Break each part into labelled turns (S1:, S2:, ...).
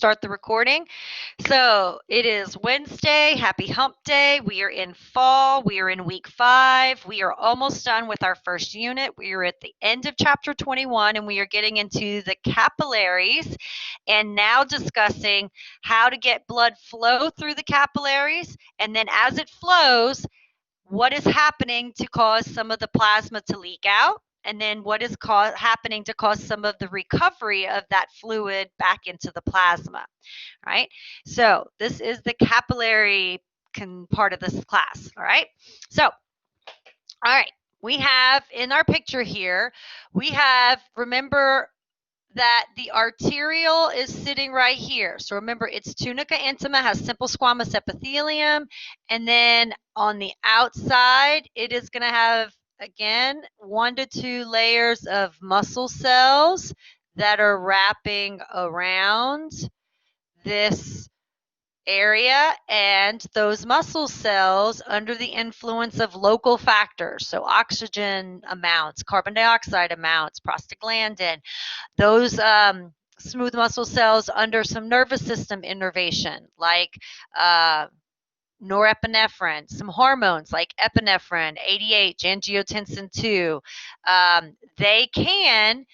S1: start the recording. So it is Wednesday. Happy hump day. We are in fall. We are in week 5. We are almost done with our first unit. We are at the end of chapter 21 and we are getting into the capillaries and now discussing how to get blood flow through the capillaries. And then as it flows, what is happening to cause some of the plasma to leak out, and then what is happening to cause some of the recovery of that fluid back into the plasma, right? So this is the capillary part of this class, all right? So, all right, we have in our picture here, we have, remember, that the arteriole is sitting right here. So remember, its tunica intima has simple squamous epithelium. And then on the outside, it is going to have, again, 1 to 2 layers of muscle cells that are wrapping around this area, and those muscle cells, under the influence of local factors, so oxygen amounts, carbon dioxide amounts, prostaglandin, those smooth muscle cells under some nervous system innervation, like norepinephrine, some hormones like epinephrine, ADH, angiotensin 2, they can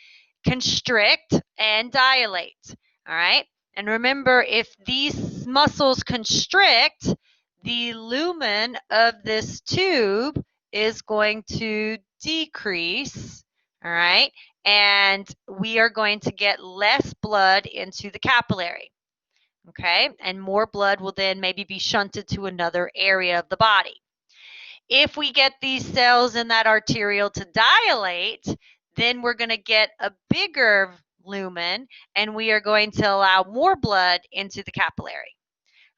S1: constrict and dilate, all right? And remember, if these muscles constrict, the lumen of this tube is going to decrease, all right? And we are going to get less blood into the capillary, okay? And more blood will then maybe be shunted to another area of the body. If we get these cells in that arteriole to dilate, then we're going to get a bigger lumen and we are going to allow more blood into the capillary.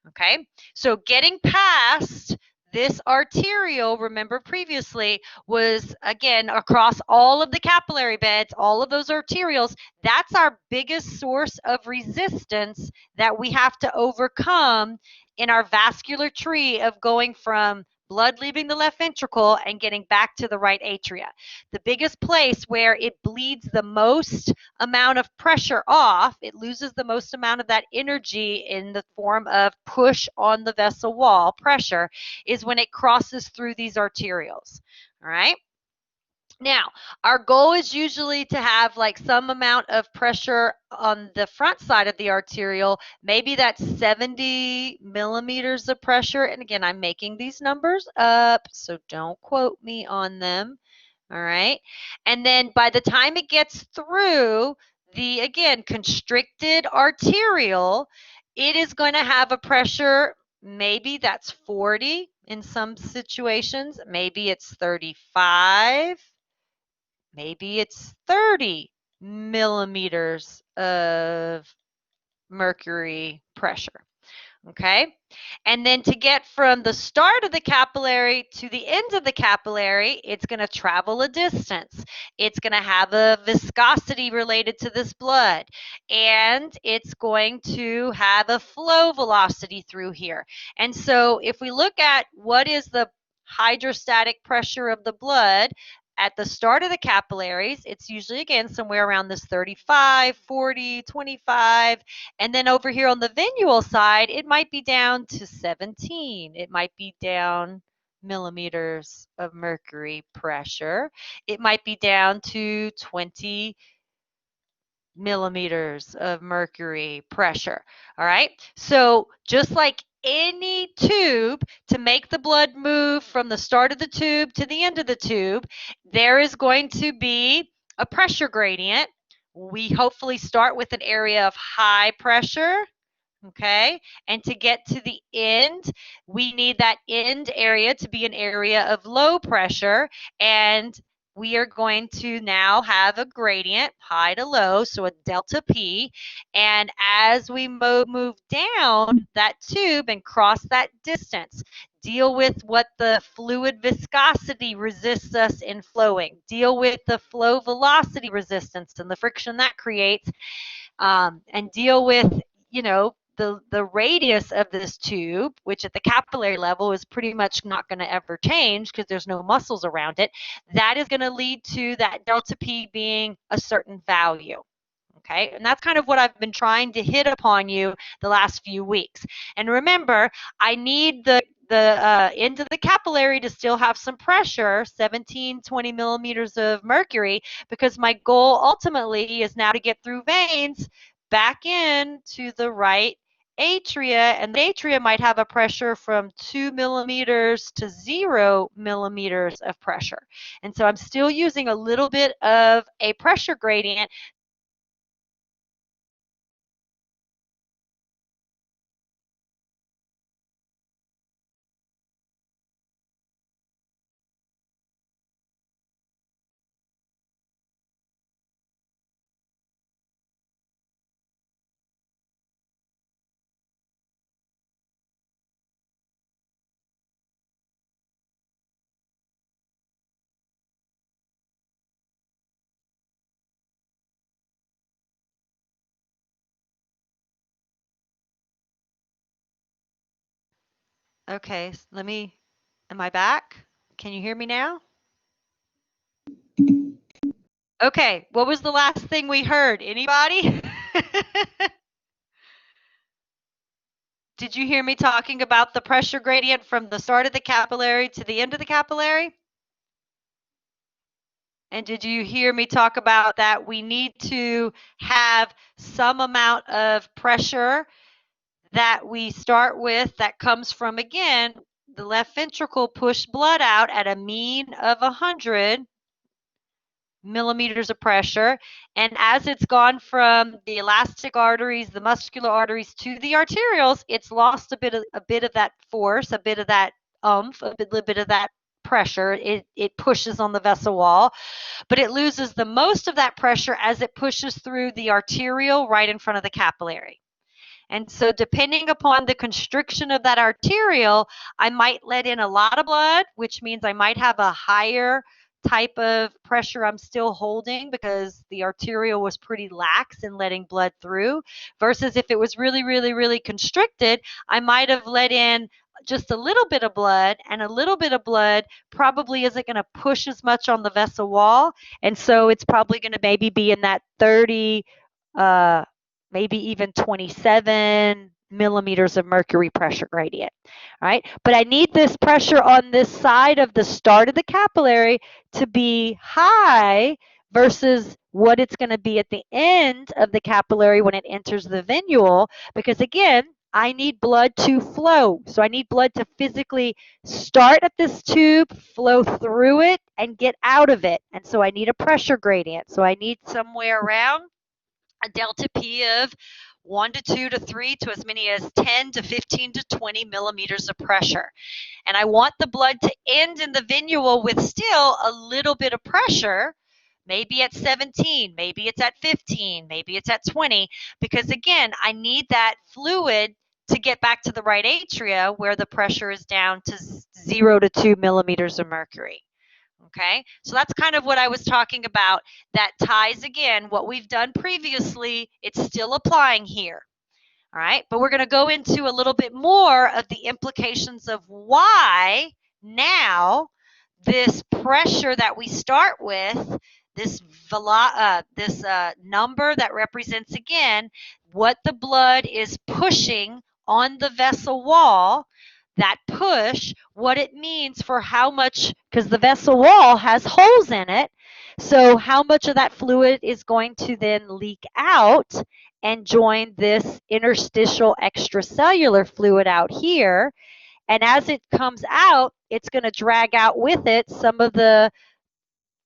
S1: Okay, so getting past this arteriole, remember previously, was again across all of the capillary beds, all of those arterioles. That's our biggest source of resistance that we have to overcome in our vascular tree of going from blood leaving the left ventricle and getting back to the right atria. The biggest place where it bleeds the most amount of pressure off, it loses the most amount of that energy in the form of push on the vessel wall pressure, is when it crosses through these arterioles. All right. Now, our goal is usually to have like some amount of pressure on the front side of the arteriole. Maybe that's 70 millimeters of pressure. And again, I'm making these numbers up, so don't quote me on them. All right. And then by the time it gets through the, again, constricted arteriole, it is going to have a pressure, maybe that's 40 in some situations. Maybe it's 35. Maybe it's 30 millimeters of mercury pressure, okay? And then to get from the start of the capillary to the end of the capillary, it's going to travel a distance. It's going to have a viscosity related to this blood, and it's going to have a flow velocity through here. And so if we look at what is the hydrostatic pressure of the blood, at the start of the capillaries, it's usually, again, somewhere around this 35, 40, 25. And then over here on the venule side, it might be down to 17. It might be down millimeters of mercury pressure. It might be down to 20 millimeters of mercury pressure. All right. So just like any tube, to make the blood move from the start of the tube to the end of the tube, there is going to be a pressure gradient. We hopefully start with an area of high pressure, okay? And to get to the end, we need that end area to be an area of low pressure, and we are going to now have a gradient, high to low, so a delta P. And as we move down that tube and cross that distance, deal with what the fluid viscosity resists us in flowing, deal with the flow velocity resistance and the friction that creates, and deal with, you know, the radius of this tube, which at the capillary level is pretty much not going to ever change because there's no muscles around it. That is going to lead to that delta P being a certain value. Okay, and that's kind of what I've been trying to hit upon you the last few weeks. And remember, I need the end of the capillary to still have some pressure, 17, 20 millimeters of mercury, because my goal ultimately is now to get through veins back into the right atria, and the atria might have a pressure from 2 millimeters to 0 millimeters of pressure. And so I'm still using a little bit of a pressure gradient. Okay, am I back? Can you hear me now? Okay, what was the last thing we heard? Anybody? Did you hear me talking about the pressure gradient from the start of the capillary to the end of the capillary? And did you hear me talk about that we need to have some amount of pressure that we start with that comes from, again, the left ventricle pushed blood out at a mean of 100 millimeters of pressure. And as it's gone from the elastic arteries, the muscular arteries to the arterioles, it's lost a bit of that force, a bit of that little bit of that pressure. It pushes on the vessel wall, but it loses the most of that pressure as it pushes through the arteriole right in front of the capillary. And so depending upon the constriction of that arteriole, I might let in a lot of blood, which means I might have a higher type of pressure I'm still holding because the arteriole was pretty lax in letting blood through, versus if it was really, really, really constricted, I might have let in just a little bit of blood, and a little bit of blood probably isn't going to push as much on the vessel wall. And so it's probably going to maybe be in that 30, maybe even 27 millimeters of mercury pressure gradient, right? But I need this pressure on this side of the start of the capillary to be high versus what it's going to be at the end of the capillary when it enters the venule, because again, I need blood to flow. So I need blood to physically start at this tube, flow through it, and get out of it. And so I need a pressure gradient. So I need somewhere around a delta P of 1 to 2 to 3 to as many as 10 to 15 to 20 millimeters of pressure. And I want the blood to end in the venule with still a little bit of pressure, maybe at 17, maybe it's at 15, maybe it's at 20, because again, I need that fluid to get back to the right atria where the pressure is down to 0 to 2 millimeters of mercury. Okay, so that's kind of what I was talking about. That ties, again, what we've done previously. It's still applying here. All right, but we're going to go into a little bit more of the implications of why now this pressure that we start with, this number that represents, again, what the blood is pushing on the vessel wall, that push, what it means for how much, because the vessel wall has holes in it, so how much of that fluid is going to then leak out and join this interstitial extracellular fluid out here. And as it comes out, it's going to drag out with it some of the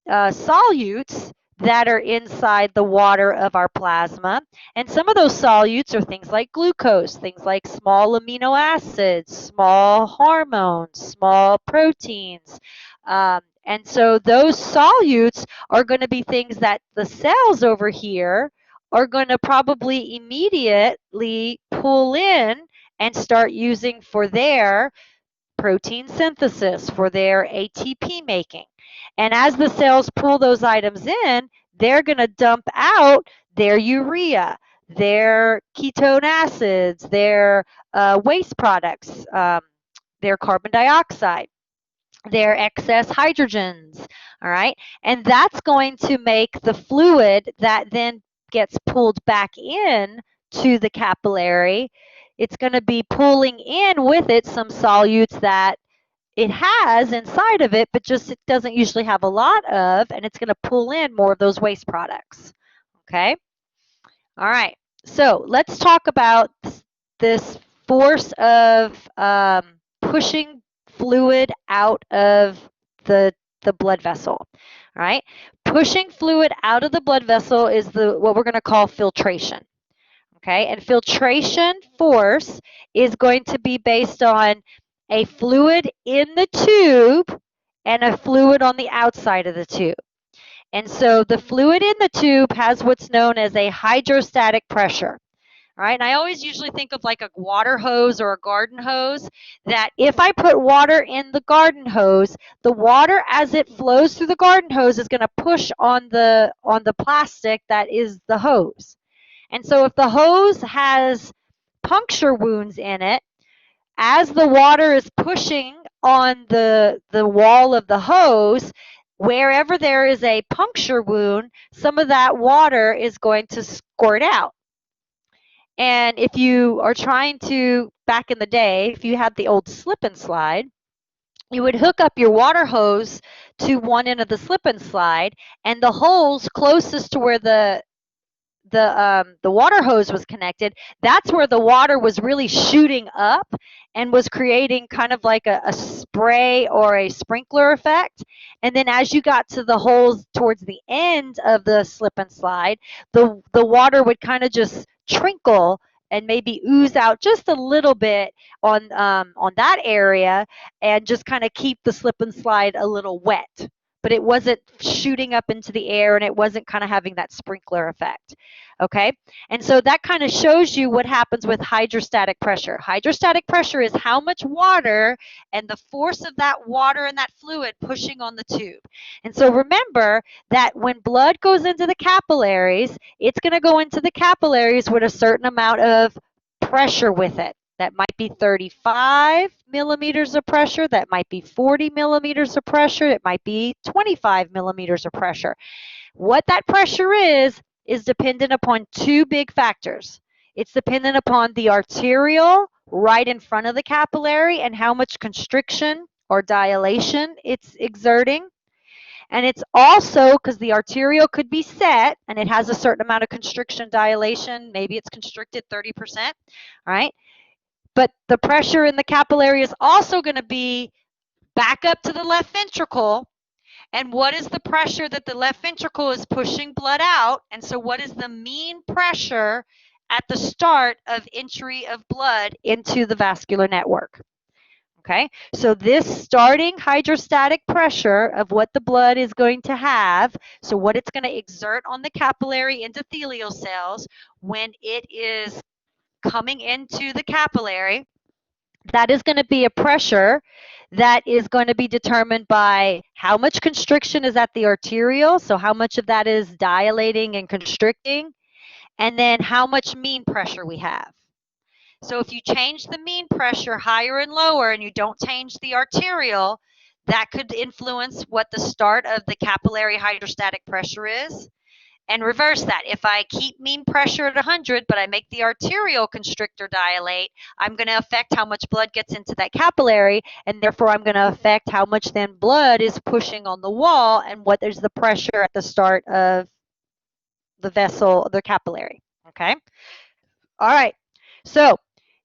S1: solutes that are inside the water of our plasma. And some of those solutes are things like glucose, things like small amino acids, small hormones, small proteins. And so those solutes are going to be things that the cells over here are going to probably immediately pull in and start using for their protein synthesis, for their ATP making. And as the cells pull those items in, they're going to dump out their urea, their ketone acids, their waste products, their carbon dioxide, their excess hydrogens, all right? And that's going to make the fluid that then gets pulled back in to the capillary, it's going to be pulling in with it some solutes that it has inside of it, but just it doesn't usually have a lot of, and it's going to pull in more of those waste products. Okay? All right. So let's talk about this force of pushing fluid out of the blood vessel. All right. Pushing fluid out of the blood vessel is what we're going to call filtration. Okay. And filtration force is going to be based on a fluid in the tube and a fluid on the outside of the tube. And so the fluid in the tube has what's known as a hydrostatic pressure. All right, and I always usually think of like a water hose or a garden hose, that if I put water in the garden hose, the water as it flows through the garden hose is going to push on the plastic that is the hose. And so if the hose has puncture wounds in it, as the water is pushing on the wall of the hose, wherever there is a puncture wound, some of that water is going to squirt out. And if you are trying to, back in the day, if you had the old slip and slide, you would hook up your water hose to one end of the slip and slide, and the holes closest to where the water hose was connected, that's where the water was really shooting up and was creating kind of like a spray or a sprinkler effect. And then as you got to the holes towards the end of the slip and slide, the water would kind of just trickle and maybe ooze out just a little bit on that area, and just kind of keep the slip and slide a little wet. But it wasn't shooting up into the air, and it wasn't kind of having that sprinkler effect. Okay, and so that kind of shows you what happens with hydrostatic pressure. Hydrostatic pressure is how much water and the force of that water and that fluid pushing on the tube. And so remember that when blood goes into the capillaries, it's going to go into the capillaries with a certain amount of pressure with it. That might be 35 millimeters of pressure. That might be 40 millimeters of pressure. It might be 25 millimeters of pressure. What that pressure is dependent upon two big factors. It's dependent upon the arterial right in front of the capillary and how much constriction or dilation it's exerting. And it's also because the arterial could be set and it has a certain amount of constriction, dilation. Maybe it's constricted 30%, all right? But the pressure in the capillary is also going to be back up to the left ventricle. And what is the pressure that the left ventricle is pushing blood out? And so what is the mean pressure at the start of entry of blood into the vascular network? Okay, so this starting hydrostatic pressure of what the blood is going to have, so what it's going to exert on the capillary endothelial cells when it is coming into the capillary, that is going to be a pressure that is going to be determined by how much constriction is at the arterial, so how much of that is dilating and constricting, and then how much mean pressure we have. So if you change the mean pressure higher and lower and you don't change the arterial, that could influence what the start of the capillary hydrostatic pressure is. And reverse that. If I keep mean pressure at 100, but I make the arterial constrictor dilate, I'm going to affect how much blood gets into that capillary, and therefore I'm going to affect how much then blood is pushing on the wall and what is the pressure at the start of the vessel, the capillary. Okay? All right. So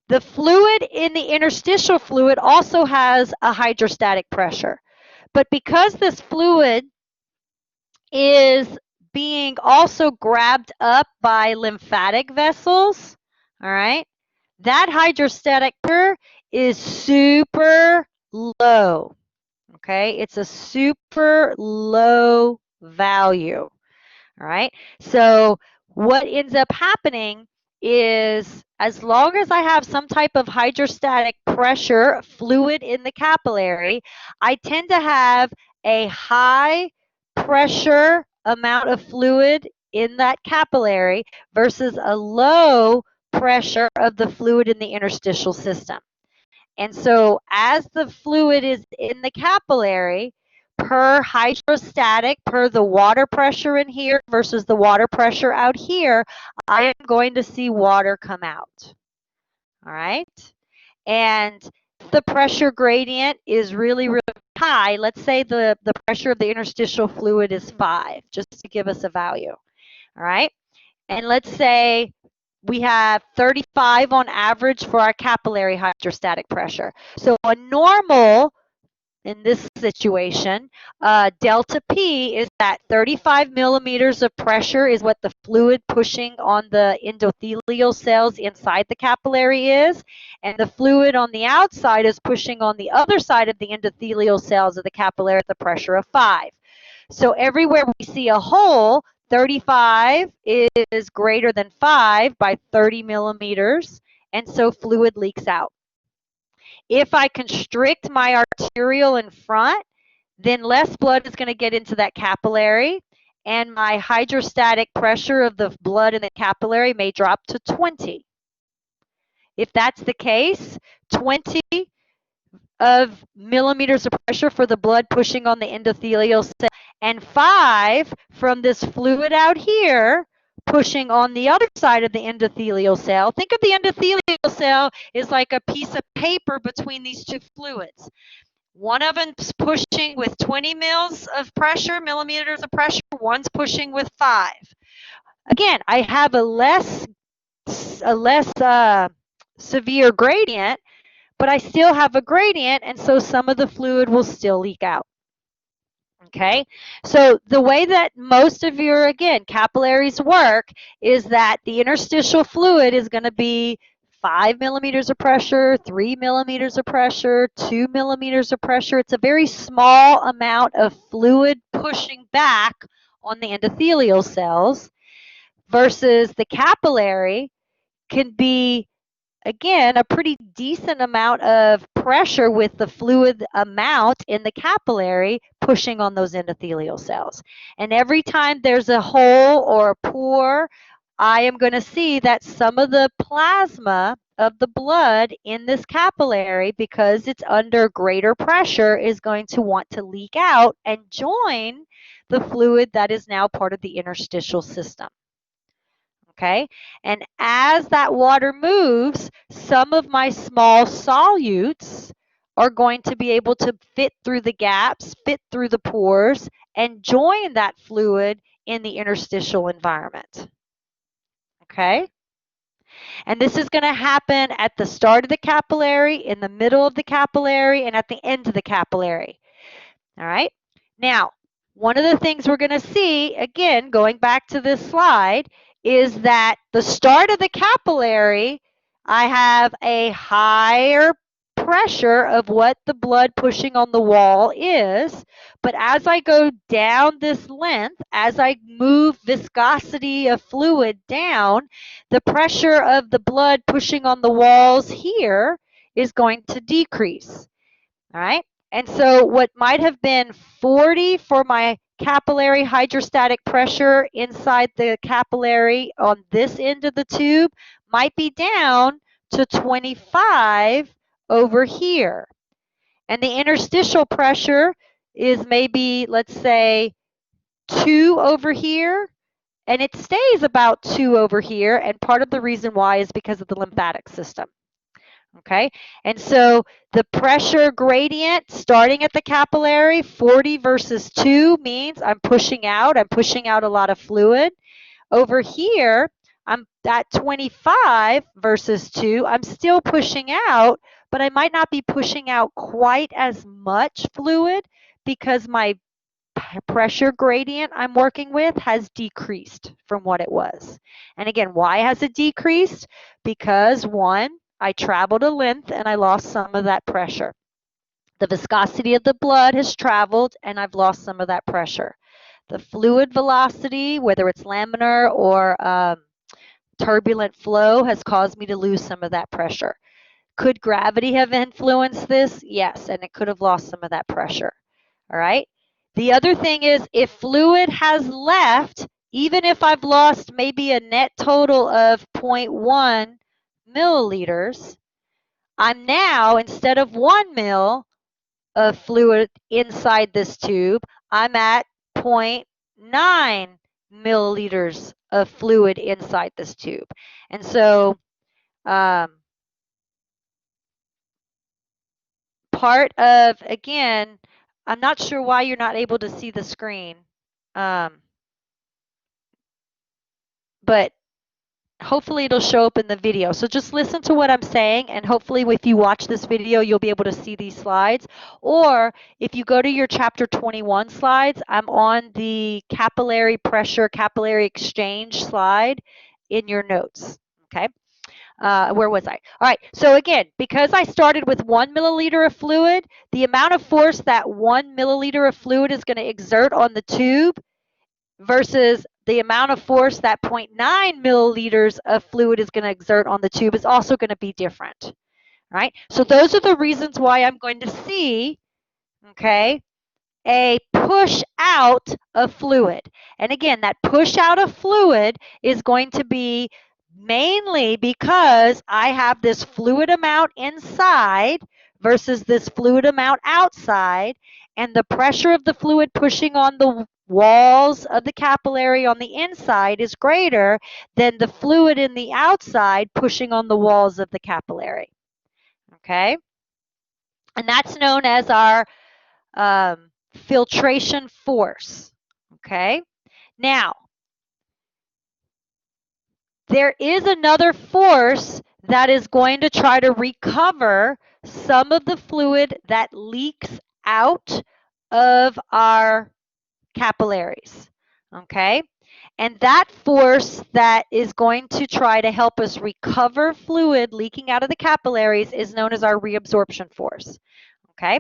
S1: the fluid in the interstitial fluid also has a hydrostatic pressure. But because this fluid is being also grabbed up by lymphatic vessels, all right, that hydrostatic pressure is super low, okay? It's a super low value, all right? So what ends up happening is, as long as I have some type of hydrostatic pressure fluid in the capillary, I tend to have a high pressure amount of fluid in that capillary versus a low pressure of the fluid in the interstitial system. And so as the fluid is in the capillary, per hydrostatic, per the water pressure in here versus the water pressure out here, I am going to see water come out. All right? And the pressure gradient is really, really high. Let's say the pressure of the interstitial fluid is 5, just to give us a value. All right? And let's say we have 35 on average for our capillary hydrostatic pressure. So a normal, in this situation, delta P is that 35 millimeters of pressure is what the fluid pushing on the endothelial cells inside the capillary is, and the fluid on the outside is pushing on the other side of the endothelial cells of the capillary at the pressure of 5. So everywhere we see a hole, 35 is greater than 5 by 30 millimeters, and so fluid leaks out. If I constrict my arteriole in front, then less blood is going to get into that capillary, and my hydrostatic pressure of the blood in the capillary may drop to 20. If that's the case, 20 of millimeters of pressure for the blood pushing on the endothelial cell, and 5 from this fluid out here pushing on the other side of the endothelial cell. Think of the endothelial cell as like a piece of paper between these two fluids. One of them's pushing with 20 millimeters of pressure. One's pushing with 5. Again, I have a less severe gradient, but I still have a gradient, and so some of the fluid will still leak out. Okay, so the way that most of your, again, capillaries work is that the interstitial fluid is going to be 5 millimeters of pressure, 3 millimeters of pressure, 2 millimeters of pressure. It's a very small amount of fluid pushing back on the endothelial cells, versus the capillary can be, again, a pretty decent amount of pressure with the fluid amount in the capillary pushing on those endothelial cells. And every time there's a hole or a pore, I am going to see that some of the plasma of the blood in this capillary, because it's under greater pressure, is going to want to leak out and join the fluid that is now part of the interstitial system. Okay, and as that water moves, some of my small solutes are going to be able to fit through the gaps, fit through the pores, and join that fluid in the interstitial environment. Okay, and this is going to happen at the start of the capillary, in the middle of the capillary, and at the end of the capillary. All right, now one of the things we're going to see, again, going back to this slide, is that the start of the capillary, I have a higher pressure of what the blood pushing on the wall is, but as I go down this length, as I move viscosity of fluid down, the pressure of the blood pushing on the walls here is going to decrease. All right, and so what might have been 40 for my capillary hydrostatic pressure inside the capillary on this end of the tube might be down to 25 over here. And the interstitial pressure is maybe, let's say, 2 over here, and it stays about 2 over here, and part of the reason why is because of the lymphatic system. Okay, and so the pressure gradient starting at the capillary, 40 versus 2 means I'm pushing out a lot of fluid. Over here, I'm at 25 versus 2, I'm still pushing out, but I might not be pushing out quite as much fluid because my pressure gradient I'm working with has decreased from what it was. And again, why has it decreased? Because, one, I traveled a length and I lost some of that pressure. The viscosity of the blood has traveled and I've lost some of that pressure. The fluid velocity, whether it's laminar or turbulent flow, has caused me to lose some of that pressure. Could gravity have influenced this? Yes, and it could have lost some of that pressure. All right. The other thing is, if fluid has left, even if I've lost maybe a net total of 0.1 milliliters, I'm now, instead of 1 mil, of fluid inside this tube. I'm at 0.9 milliliters of fluid inside this tube. And so part of, again, I'm not sure why you're not able to see the screen, but hopefully it'll show up in the video. So just listen to what I'm saying, and hopefully if you watch this video, you'll be able to see these slides. Or if you go to your chapter 21 slides, I'm on the capillary pressure, capillary exchange slide in your notes, okay? Where was I? All right, so again, because I started with 1 milliliter of fluid, the amount of force that 1 milliliter of fluid is going to exert on the tube versus the amount of force that 0.9 milliliters of fluid is going to exert on the tube is also going to be different, right? So those are the reasons why I'm going to see, okay, a push out of fluid. And again, that push out of fluid is going to be mainly because I have this fluid amount inside versus this fluid amount outside, and the pressure of the fluid pushing on the walls of the capillary on the inside is greater than the fluid in the outside pushing on the walls of the capillary, okay? And that's known as our filtration force, okay? Now, there is another force that is going to try to recover some of the fluid that leaks out of our capillaries, okay? And that force that is going to try to help us recover fluid leaking out of the capillaries is known as our reabsorption force, okay?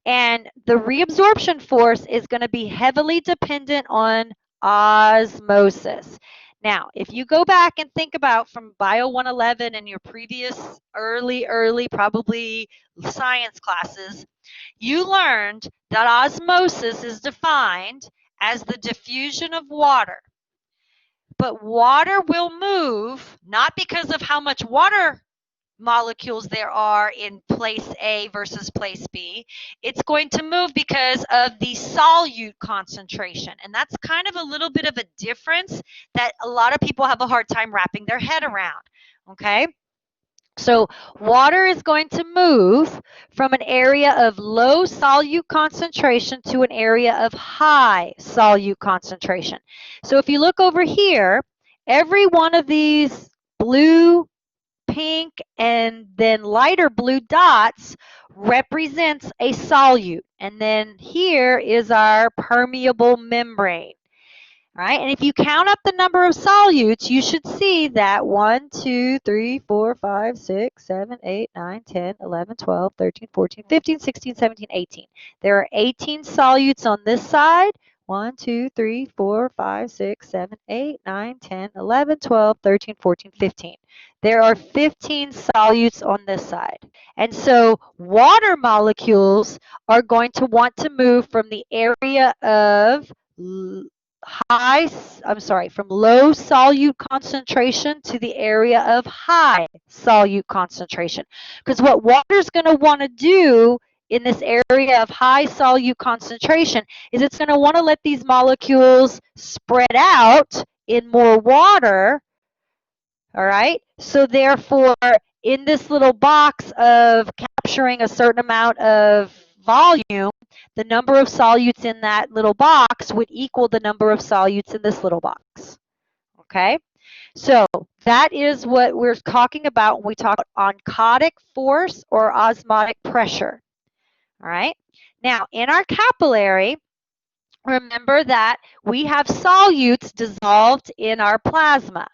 S1: And the reabsorption force is going to be heavily dependent on osmosis. Now, if you go back and think about from Bio 111 and your previous early, probably science classes, you learned that osmosis is defined as the diffusion of water. But water will move not because of how much water molecules there are in place A versus place B. It's going to move because of the solute concentration. And that's kind of a little bit of a difference that a lot of people have a hard time wrapping their head around, okay? So water is going to move from an area of low solute concentration to an area of high solute concentration. So if you look over here, every one of these blue, pink, and then lighter blue dots represents a solute. And then here is our permeable membrane. All right, and if you count up the number of solutes, you should see that 1, 2, 3, 4, 5, 6, 7, 8, 9, 10, 11, 12, 13, 14, 15, 16, 17, 18. There are 18 solutes on this side. 1, 2, 3, 4, 5, 6, 7, 8, 9, 10, 11, 12, 13, 14, 15. There are 15 solutes on this side. And so water molecules are going to want to move from the area of from low solute concentration to the area of high solute concentration. Because what water is going to want to do in this area of high solute concentration is it's going to want to let these molecules spread out in more water, all right? So therefore, in this little box of capturing a certain amount of volume, the number of solutes in that little box would equal the number of solutes in this little box, okay? So that is what we're talking about when we talk about oncotic force or osmotic pressure, all right? Now, in our capillary, remember that we have solutes dissolved in our plasma.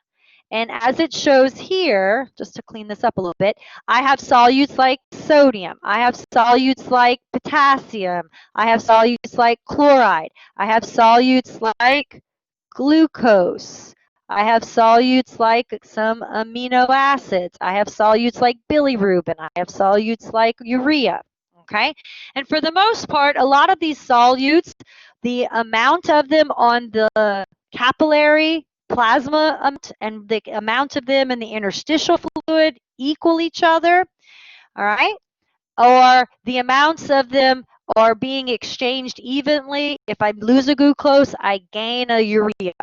S1: And as it shows here, just to clean this up a little bit, I have solutes like sodium. I have solutes like potassium. I have solutes like chloride. I have solutes like glucose. I have solutes like some amino acids. I have solutes like bilirubin. I have solutes like urea. Okay? And for the most part, a lot of these solutes, the amount of them on the capillary plasma and the amount of them in the interstitial fluid equal each other, all right? or the amounts of them are being exchanged evenly. If I lose a glucose, I gain a urea.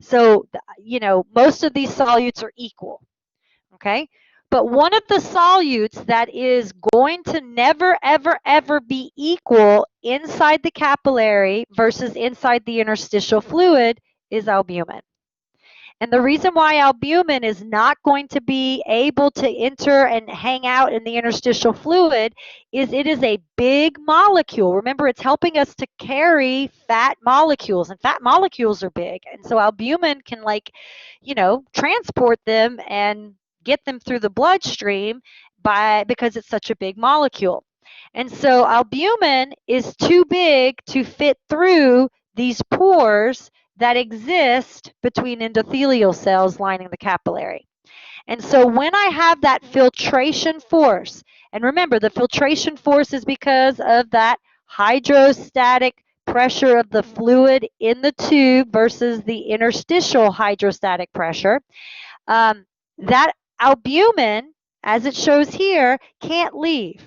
S1: So, you know, most of these solutes are equal, okay? But one of the solutes that is going to never, ever, ever be equal inside the capillary versus inside the interstitial fluid is albumin. And the reason why albumin is not going to be able to enter and hang out in the interstitial fluid is it is a big molecule. Remember, it's helping us to carry fat molecules, and fat molecules are big. And so albumin can, like, you know, transport them and get them through the bloodstream because it's such a big molecule. And so albumin is too big to fit through these pores that exist between endothelial cells lining the capillary. And so when I have that filtration force, and remember the filtration force is because of that hydrostatic pressure of the fluid in the tube versus the interstitial hydrostatic pressure, that albumin, as it shows here, can't leave.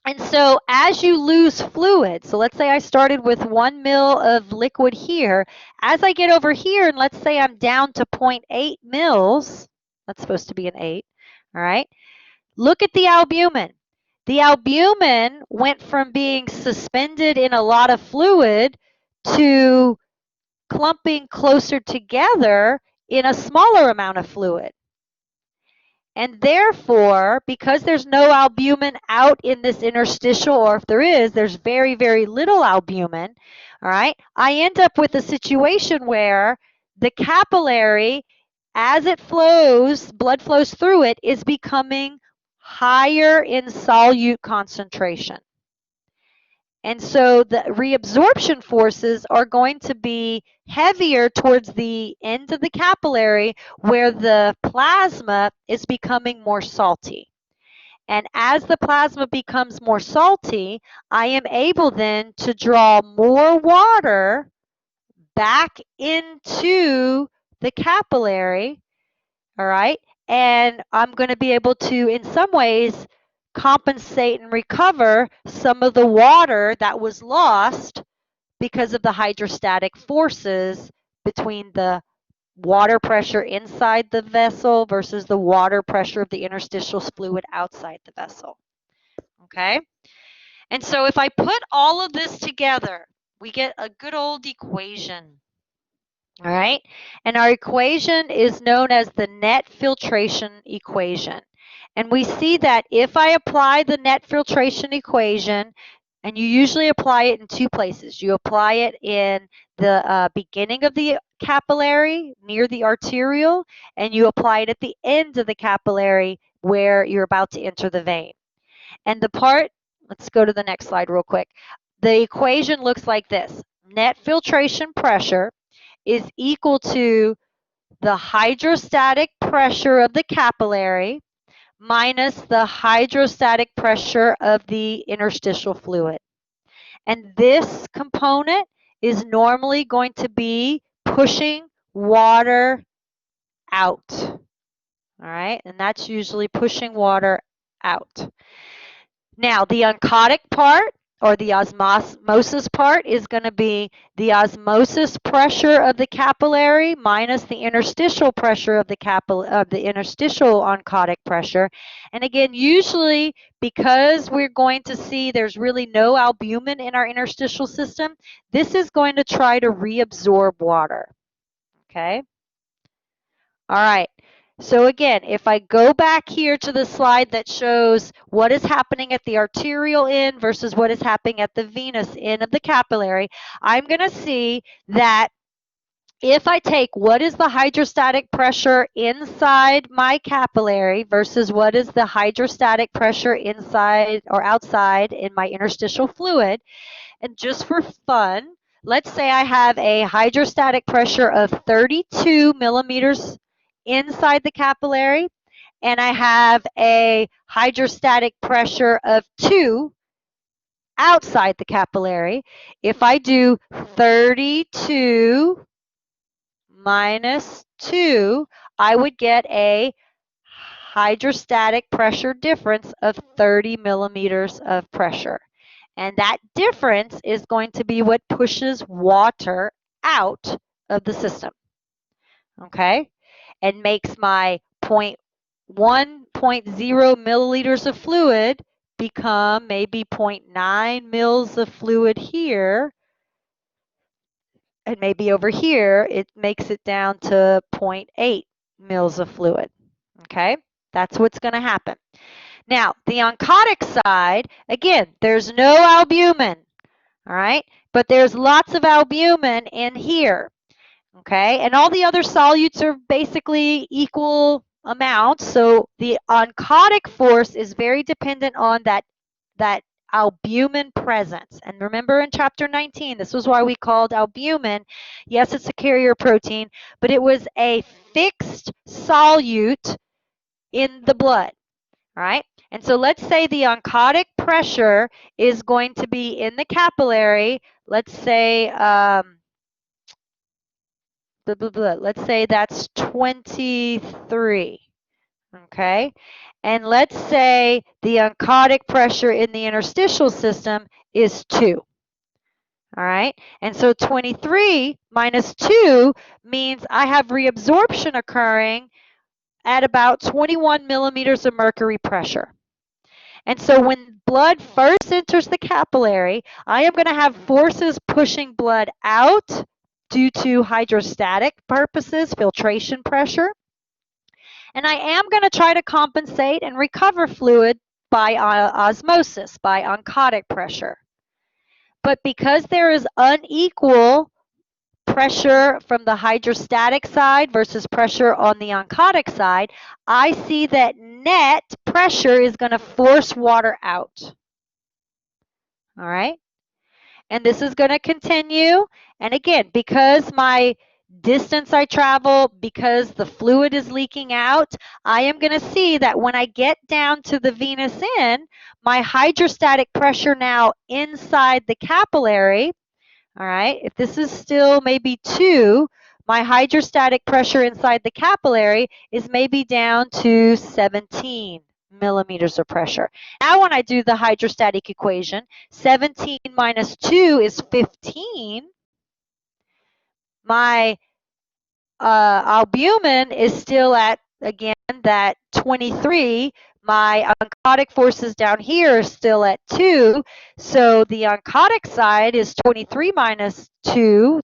S1: And so as you lose fluid, so let's say I started with 1 mil of liquid here, as I get over here, and let's say I'm down to 0.8 mils, that's supposed to be an 8, all right? Look at the albumin. The albumin went from being suspended in a lot of fluid to clumping closer together in a smaller amount of fluid. And therefore, because there's no albumin out in this interstitial, or if there is, there's very, very little albumin, all right, I end up with a situation where the capillary, as it flows, blood flows through it, is becoming higher in solute concentration. And so the reabsorption forces are going to be heavier towards the end of the capillary where the plasma is becoming more salty. And as the plasma becomes more salty, I am able then to draw more water back into the capillary, all right? And I'm going to be able to, in some ways, compensate and recover some of the water that was lost because of the hydrostatic forces between the water pressure inside the vessel versus the water pressure of the interstitial fluid outside the vessel. Okay? And so if I put all of this together, we get a good old equation. All right? And our equation is known as the net filtration equation. And we see that if I apply the net filtration equation, and you usually apply it in two places. You apply it in the beginning of the capillary near the arteriole, and you apply it at the end of the capillary where you're about to enter the vein. And the part, let's go to the next slide real quick. The equation looks like this. Net filtration pressure is equal to the hydrostatic pressure of the capillary minus the hydrostatic pressure of the interstitial fluid. And this component is normally going to be pushing water out. All right, and that's usually pushing water out. Now, the oncotic part, or the osmosis part, is going to be the osmosis pressure of the capillary minus the interstitial pressure of the interstitial oncotic pressure. And again, usually because we're going to see there's really no albumin in our interstitial system, this is going to try to reabsorb water. Okay? All right. So again, if I go back here to the slide that shows what is happening at the arterial end versus what is happening at the venous end of the capillary, I'm going to see that if I take what is the hydrostatic pressure inside my capillary versus what is the hydrostatic pressure inside or outside in my interstitial fluid, and just for fun, let's say I have a hydrostatic pressure of 32 millimeters inside the capillary, and I have a hydrostatic pressure of 2 outside the capillary. If I do 32 minus 2, I would get a hydrostatic pressure difference of 30 millimeters of pressure. And that difference is going to be what pushes water out of the system, okay? And makes my 1.0 milliliters of fluid become maybe 0.9 mils of fluid here. And maybe over here, it makes it down to 0.8 mils of fluid, okay? That's what's going to happen. Now, the oncotic side, again, there's no albumin, all right? But there's lots of albumin in here, okay? And all the other solutes are basically equal amounts. So the oncotic force is very dependent on that albumin presence. And remember in chapter 19, this was why we called albumin, yes, it's a carrier protein, but it was a fixed solute in the blood, right? And so let's say the oncotic pressure is going to be in the capillary, let's say, let's say that's 23, okay? And let's say the oncotic pressure in the interstitial system is 2. All right, and so 23 minus 2 means I have reabsorption occurring at about 21 millimeters of mercury pressure. And so when blood first enters the capillary, I am going to have forces pushing blood out due to hydrostatic purposes, filtration pressure. And I am going to try to compensate and recover fluid by osmosis, by oncotic pressure. But because there is unequal pressure from the hydrostatic side versus pressure on the oncotic side, I see that net pressure is going to force water out. All right? And this is going to continue. And again, because my distance I travel, because the fluid is leaking out, I am going to see that when I get down to the venous end, my hydrostatic pressure now inside the capillary, all right, if this is still maybe 2, my hydrostatic pressure inside the capillary is maybe down to 17 millimeters of pressure. Now when I do the hydrostatic equation, 17 minus 2 is 15. My albumin is still at, again, that 23. My oncotic forces down here are still at 2. So the oncotic side is 23 minus 2,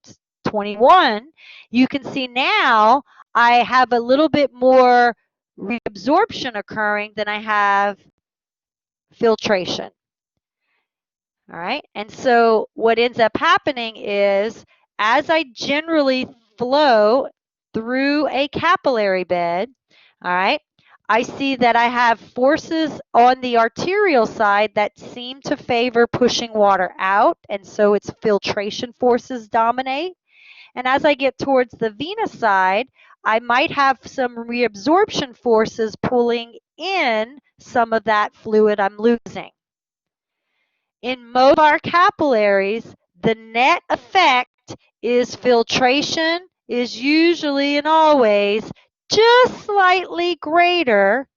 S1: 21. You can see now I have a little bit more reabsorption occurring than I have filtration. All right, and so what ends up happening is as I generally flow through a capillary bed, all right, I see that I have forces on the arterial side that seem to favor pushing water out, and so its filtration forces dominate. And as I get towards the venous side, I might have some reabsorption forces pulling in some of that fluid I'm losing. In most of our capillaries, the net effect is filtration is usually and always just slightly greater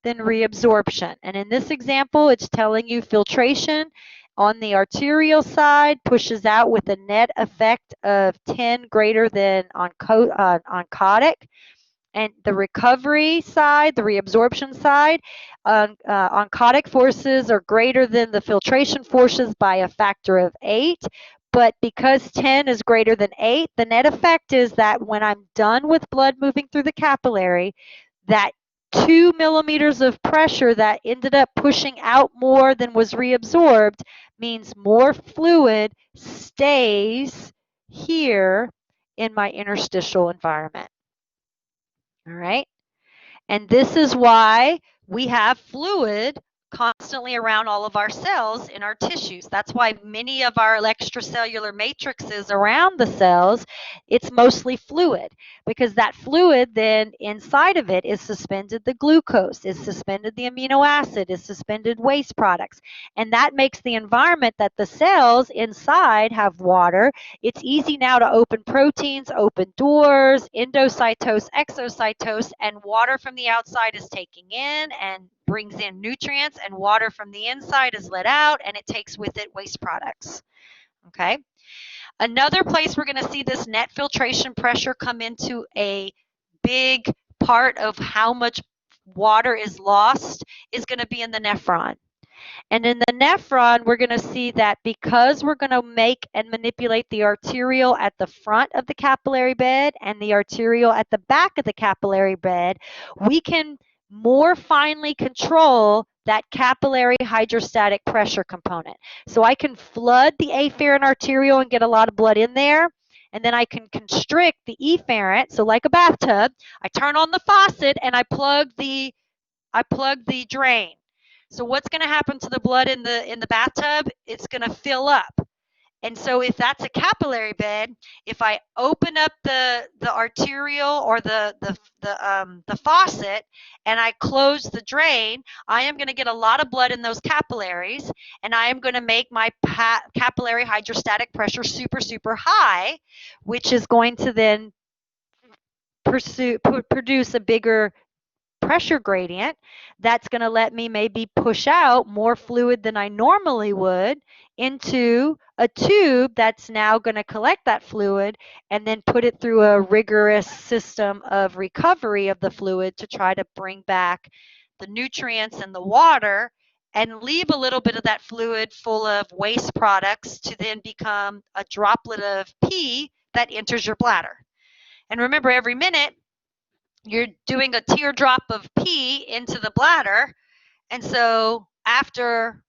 S1: than reabsorption. And in this example, it's telling you filtration on the arterial side pushes out with a net effect of 10 greater than oncotic. And the recovery side, the reabsorption side, oncotic forces are greater than the filtration forces by a factor of 8. But because 10 is greater than 8, the net effect is that when I'm done with blood moving through the capillary, that 2 millimeters of pressure that ended up pushing out more than was reabsorbed means more fluid stays here in my interstitial environment. All right. And this is why we have fluid constantly around all of our cells in our tissues. That's why many of our extracellular matrices around the cells, it's mostly fluid, because that fluid then inside of it is suspended the glucose, is suspended the amino acid, is suspended waste products. And that makes the environment that the cells inside have water. It's easy now to open proteins, open doors, endocytose, exocytose, and water from the outside is taking in and brings in nutrients, and water from the inside is let out, and it takes with it waste products. Okay. Another place we're going to see this net filtration pressure come into a big part of how much water is lost is going to be in the nephron. And in the nephron, we're going to see that because we're going to make and manipulate the arterial at the front of the capillary bed and the arterial at the back of the capillary bed, we can more finely control that capillary hydrostatic pressure component. So I can flood the afferent arterial and get a lot of blood in there. And then I can constrict the efferent. So like a bathtub, I turn on the faucet and I plug the drain. So what's going to happen to the blood in the bathtub? It's going to fill up. And so if that's a capillary bed, if I open up the arterial or the faucet and I close the drain, I am going to get a lot of blood in those capillaries, and I am going to make my capillary hydrostatic pressure super, super high, which is going to then produce a bigger pressure gradient that's going to let me maybe push out more fluid than I normally would into a tube that's now going to collect that fluid and then put it through a rigorous system of recovery of the fluid to try to bring back the nutrients and the water and leave a little bit of that fluid full of waste products to then become a droplet of pee that enters your bladder. And remember, every minute you're doing a teardrop of pee into the bladder. And so after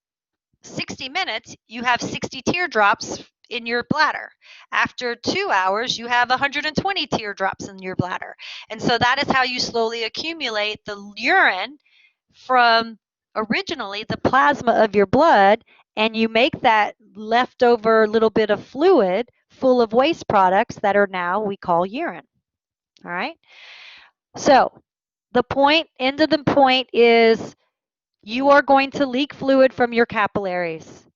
S1: 60 minutes, you have 60 teardrops in your bladder. After 2 hours, you have 120 teardrops in your bladder. And so that is how you slowly accumulate the urine from originally the plasma of your blood, and you make that leftover little bit of fluid full of waste products that are now we call urine. All right. So the end of the point is you are going to leak fluid from your capillaries.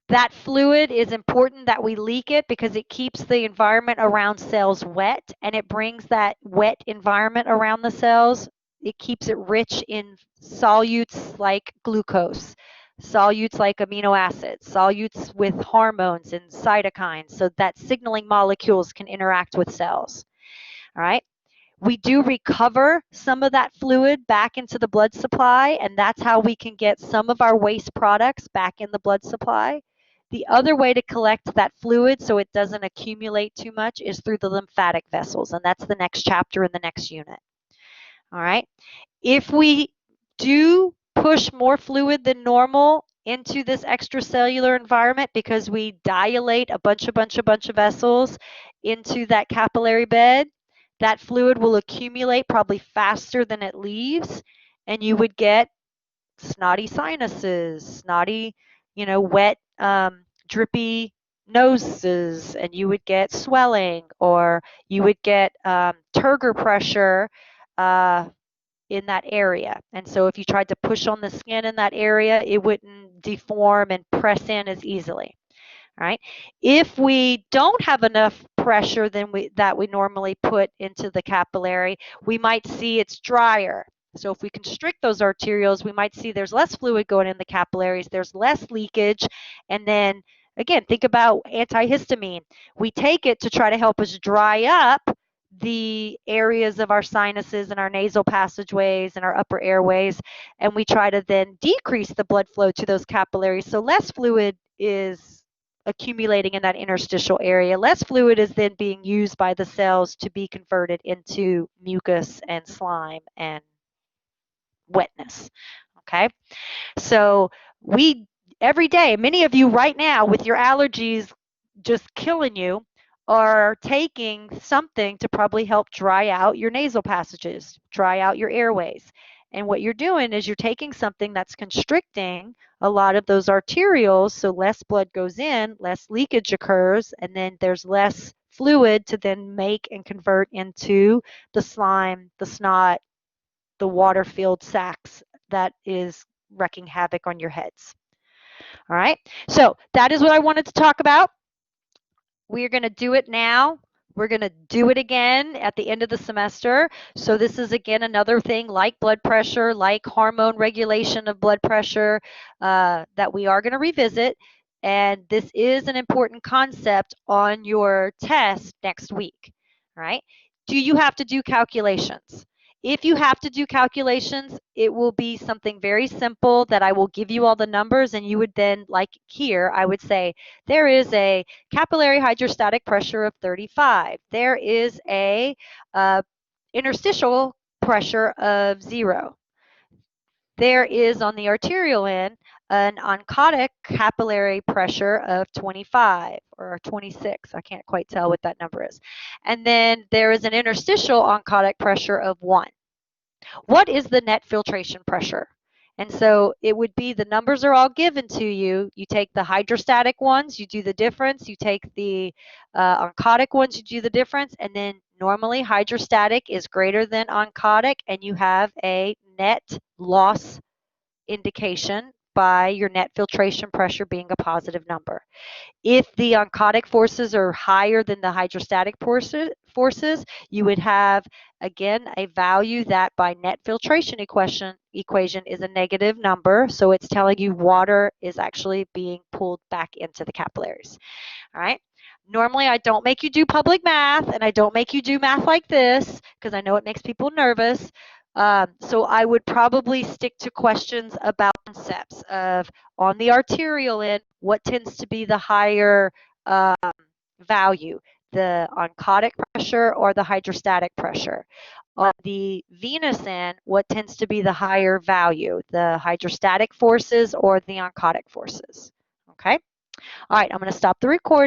S1: That fluid is important that we leak it because it keeps the environment around cells wet, and it brings that wet environment around the cells. It keeps it rich in solutes like glucose, solutes like amino acids, solutes with hormones and cytokines, so that signaling molecules can interact with cells. All right. We do recover some of that fluid back into the blood supply, and that's how we can get some of our waste products back in the blood supply. The other way to collect that fluid so it doesn't accumulate too much is through the lymphatic vessels, and that's the next chapter in the next unit. All right. If we do push more fluid than normal into this extracellular environment because we dilate a bunch of vessels into that capillary bed, that fluid will accumulate probably faster than it leaves, and you would get snotty sinuses, snotty, wet, drippy noses, and you would get swelling, or you would get turgor pressure in that area. And so if you tried to push on the skin in that area, it wouldn't deform and press in as easily. All right. If we don't have enough pressure than that we normally put into the capillary, we might see it's drier. So if we constrict those arterioles, we might see there's less fluid going in the capillaries, there's less leakage, and then again, think about antihistamine. We take it to try to help us dry up the areas of our sinuses and our nasal passageways and our upper airways, and we try to then decrease the blood flow to those capillaries so less fluid is accumulating in that interstitial area. Less fluid is then being used by the cells to be converted into mucus and slime and wetness. Okay, so we every day, many of you right now with your allergies just killing you, are taking something to probably help dry out your nasal passages, dry out your airways. And what you're doing is you're taking something that's constricting a lot of those arterioles, so less blood goes in, less leakage occurs, and then there's less fluid to then make and convert into the slime, the snot, the water-filled sacs that is wreaking havoc on your heads. All right, so that is what I wanted to talk about. We're going to do it now. We're going to do it again at the end of the semester. So this is, again, another thing like blood pressure, like hormone regulation of blood pressure that we are going to revisit. And this is an important concept on your test next week. All right. Do you have to do calculations? If you have to do calculations, it will be something very simple that I will give you all the numbers, and you would then, like here, I would say there is a capillary hydrostatic pressure of 35. There is a interstitial pressure of 0. There is, on the arterial end, an oncotic capillary pressure of 25 or 26. I can't quite tell what that number is. And then there is an interstitial oncotic pressure of 1. What is the net filtration pressure? And so it would be, the numbers are all given to you. You take the hydrostatic ones, you do the difference. You take the oncotic ones, you do the difference. And then normally hydrostatic is greater than oncotic, and you have a net loss indication by your net filtration pressure being a positive number. If the oncotic forces are higher than the hydrostatic forces, you would have, again, a value that by net filtration equation is a negative number. So it's telling you water is actually being pulled back into the capillaries. All right. Normally, I don't make you do public math, and I don't make you do math like this because I know it makes people nervous. So I would probably stick to questions about concepts of, on the arterial end, what tends to be the higher value, the oncotic pressure or the hydrostatic pressure. On the venous end, what tends to be the higher value, the hydrostatic forces or the oncotic forces. Okay. All right, I'm going to stop the recording.